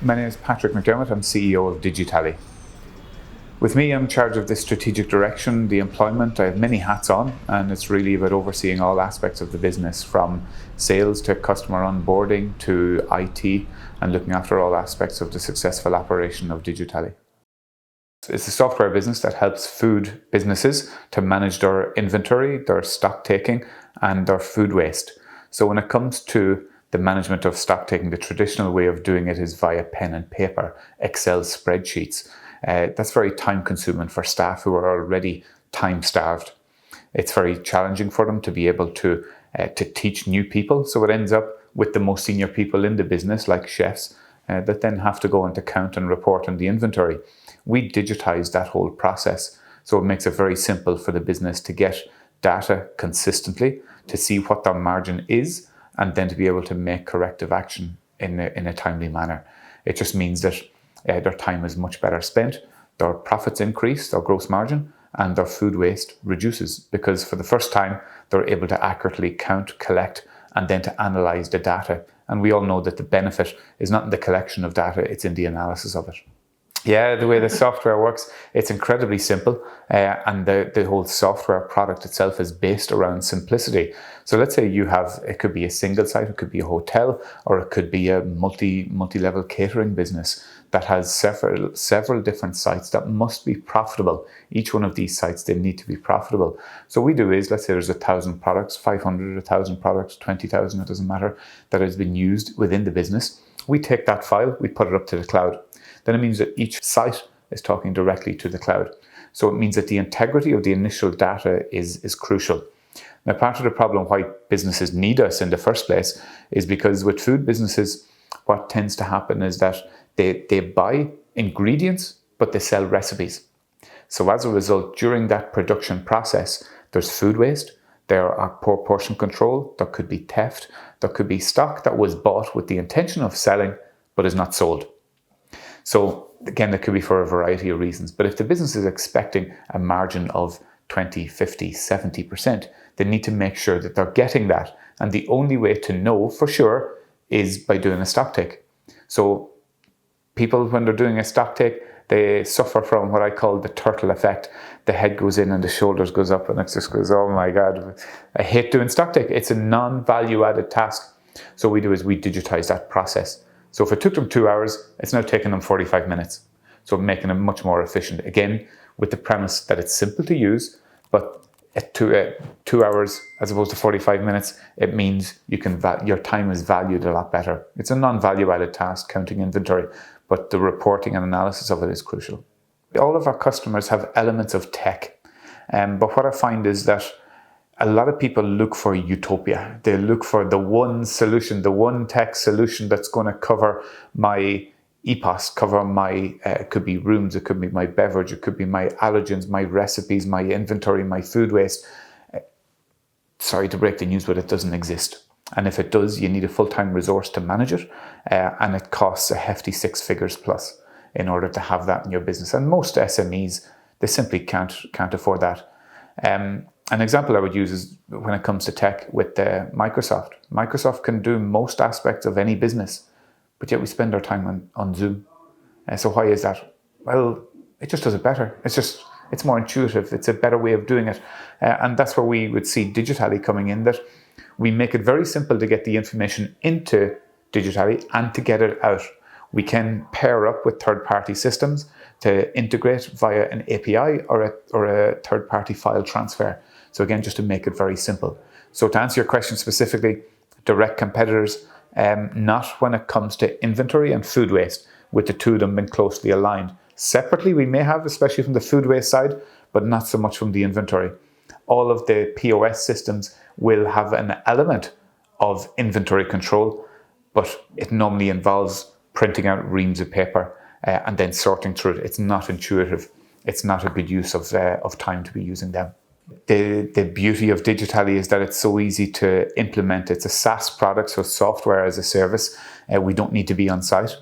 My name is Patrick McDermott. I'm CEO of DigiTally. With me, I'm in charge of the strategic direction, the employment. I have many hats on, and it's really about overseeing all aspects of the business, from sales to customer onboarding to IT, and looking after all aspects of the successful operation of DigiTally. It's a software business that helps food businesses to manage their inventory, their stock taking, and their food waste. So when it comes to the management of stock taking, the traditional way of doing it is via pen and paper, Excel spreadsheets. That's very time consuming for staff who are already time starved. It's very challenging for them to be able to teach new people. So it ends up with the most senior people in the business, like chefs, that then have to go and to count and report on the inventory. We digitize that whole process. So it makes it very simple for the business to get data consistently, to see what their margin is, and then to be able to make corrective action in a timely manner. It just means that their time is much better spent, their profits increase, their gross margin, and their food waste reduces, because for the first time they're able to accurately count, collect, and then to analyze the data. And we all know that the benefit is not in the collection of data, it's in the analysis of it. Yeah, the way the software works, it's incredibly simple, and the whole software product itself is based around simplicity. So let's say it could be a single site, it could be a hotel, or it could be a multi-level catering business that has several different sites that must be profitable. Each one of these sites, they need to be profitable. So what we do is, let's say there's 1,000 products, 500, 1,000 products, 20,000, it doesn't matter, that has been used within the business. We take that file, we put it up to the cloud. Then it means that each site is talking directly to the cloud. So it means that the integrity of the initial data is crucial. Now, part of the problem why businesses need us in the first place is because with food businesses, what tends to happen is that they buy ingredients, but they sell recipes. So as a result, during that production process, there's food waste, there are poor portion control, there could be theft, there could be stock that was bought with the intention of selling, but is not sold. So again, that could be for a variety of reasons. But if the business is expecting a margin of 20, 50, 70%, they need to make sure that they're getting that. And the only way to know for sure is by doing a stock take. So people, when they're doing a stock take, they suffer from what I call the turtle effect. The head goes in and the shoulders goes up, and it just goes, oh my God, I hate doing stock take. It's a non-value added task. So what we do is we digitize that process. So if it took them 2 hours, it's now taking them 45 minutes. So making them much more efficient. Again, with the premise that it's simple to use, but at 2 hours as opposed to 45 minutes, it means your time is valued a lot better. It's a non-value added task, counting inventory, but the reporting and analysis of it is crucial. All of our customers have elements of tech, but what I find is that a lot of people look for utopia. They look for the one solution, the one tech solution that's going to cover my EPOS, cover my, it could be rooms, it could be my beverage, it could be my allergens, my recipes, my inventory, my food waste. Sorry to break the news, but it doesn't exist. And if it does, you need a full-time resource to manage it. And it costs a hefty 6 figures plus in order to have that in your business. And most SMEs, they simply can't afford that. An example I would use is when it comes to tech with Microsoft. Microsoft can do most aspects of any business, but yet we spend our time on Zoom. So why is that? Well, it just does it better. It's more intuitive. It's a better way of doing it. And that's where we would see DigiTally coming in, that we make it very simple to get the information into DigiTally and to get it out. We can pair up with third-party systems to integrate via an API or a third-party file transfer. So again, just to make it very simple. So to answer your question specifically, direct competitors, not when it comes to inventory and food waste, with the two of them being closely aligned. Separately, we may have, especially from the food waste side, but not so much from the inventory. All of the POS systems will have an element of inventory control, but it normally involves printing out reams of paper and then sorting through it. It's not intuitive. It's not a good use of time to be using them. The beauty of DigiTally is that it's so easy to implement. It's a SaaS product, so software as a service. We don't need to be on site.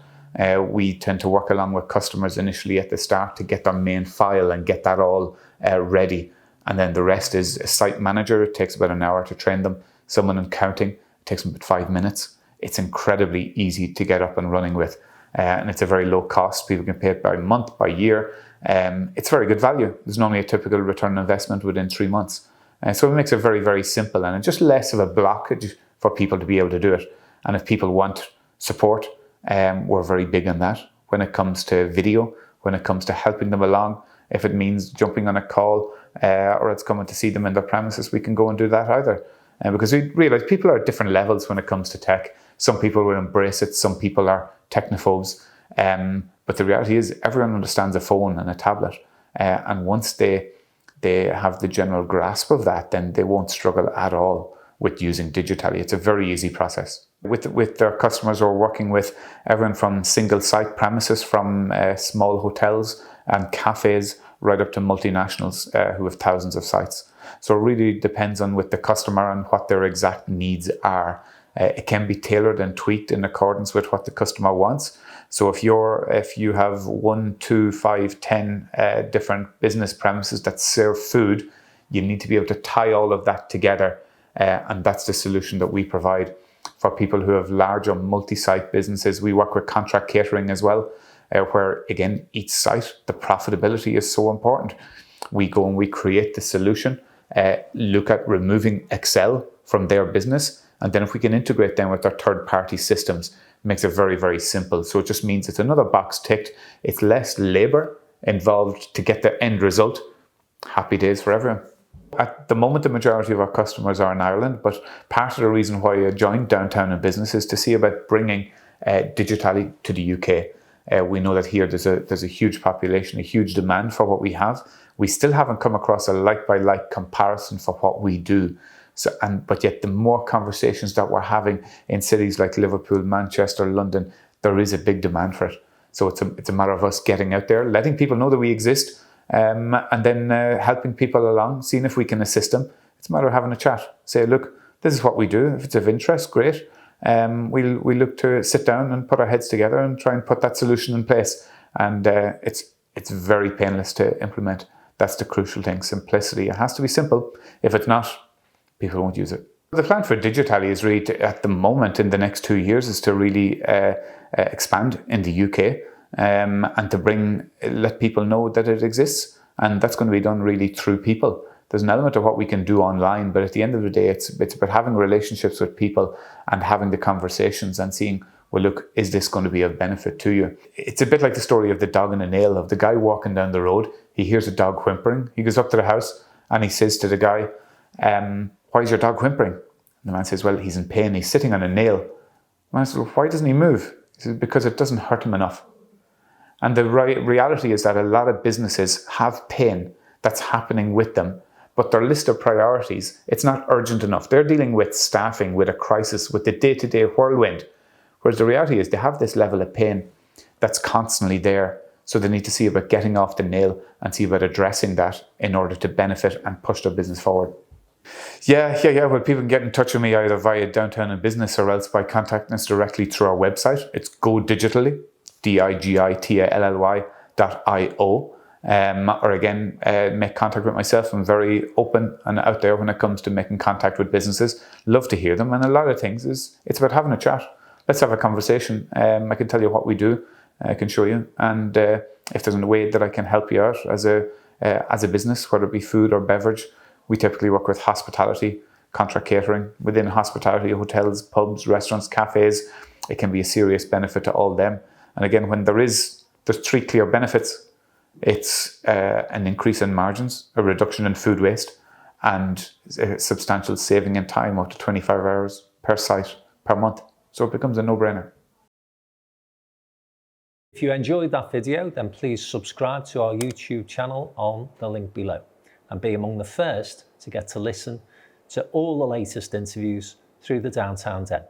We tend to work along with customers initially at the start to get their main file and get that all ready. And then the rest is a site manager. It takes about an hour to train them. Someone in counting, it takes them about 5 minutes. It's incredibly easy to get up and running with. and it's a very low cost. People can pay it by month, by year. It's very good value. There's normally a typical return on investment within 3 months. So it makes it very, very simple, and it's just less of a blockage for people to be able to do it. And if people want support, we're very big on that when it comes to video, when it comes to helping them along. If it means jumping on a call or it's coming to see them in their premises, we can go and do that either. Because we realise people are at different levels when it comes to tech. Some people will embrace it, some people are technophobes. But the reality is everyone understands a phone and a tablet. And once they have the general grasp of that, then they won't struggle at all with using DigiTally. It's a very easy process. With their customers, we're working with everyone from single site premises, from small hotels and cafes, right up to multinationals who have thousands of sites. So it really depends on with the customer and what their exact needs are. It can be tailored and tweaked in accordance with what the customer wants. So if you have 1, 2, 5, 10 different business premises that serve food, you need to be able to tie all of that together, and that's the solution that we provide. For people who have larger multi-site businesses, we work with contract catering as well, where again, each site, the profitability is so important. We go and we create the solution, look at removing Excel from their business, and then if we can integrate them with our third-party systems, it makes it very, very simple. So it just means it's another box ticked. It's less labor involved to get the end result. Happy days for everyone. At the moment, the majority of our customers are in Ireland, but part of the reason why I joined Downtown in Business is to see about bringing DigiTally to the UK. We know that here there's a huge population, a huge demand for what we have. We still haven't come across a like-by-like comparison for what we do. But yet the more conversations that we're having in cities like Liverpool, Manchester, London, there is a big demand for it. So it's a matter of us getting out there, letting people know that we exist, and then helping people along, seeing if we can assist them. It's a matter of having a chat. Say, look, this is what we do. If it's of interest, great. We'll look to sit down and put our heads together and try and put that solution in place. And it's very painless to implement. That's the crucial thing, simplicity. It has to be simple. If it's not, people won't use it. The plan for DigiTally is really at the moment in the next 2 years is to really expand in the UK and to let people know that it exists. And that's going to be done really through people. There's an element of what we can do online, but at the end of the day, it's about having relationships with people and having the conversations and seeing, well, look, is this going to be of benefit to you? It's a bit like the story of the dog and a nail, of the guy walking down the road. He hears a dog whimpering. He goes up to the house and he says to the guy, why is your dog whimpering? And the man says, well, he's in pain. He's sitting on a nail. The man says, well, why doesn't he move? He says, because it doesn't hurt him enough. And the reality is that a lot of businesses have pain that's happening with them, but their list of priorities, it's not urgent enough. They're dealing with staffing, with a crisis, with the day-to-day whirlwind. Whereas the reality is they have this level of pain that's constantly there. So they need to see about getting off the nail and see about addressing that in order to benefit and push their business forward. Yeah. Well, people can get in touch with me either via Downtown in Business or else by contacting us directly through our website. It's GoDigitally, digitally.io. Or again, make contact with myself. I'm very open and out there when it comes to making contact with businesses. Love to hear them. And a lot of things it's about having a chat. Let's have a conversation. I can tell you what we do. I can show you. And if there's a way that I can help you out as a business, whether it be food or beverage, we typically work with hospitality, contract catering. Within hospitality, hotels, pubs, restaurants, cafes, it can be a serious benefit to all them. And again, when there's 3 clear benefits. It's an increase in margins, a reduction in food waste, and a substantial saving in time, up to 25 hours per site per month. So it becomes a no-brainer. If you enjoyed that video, then please subscribe to our YouTube channel on the link below and be among the first to get to listen to all the latest interviews through the Downtown Den.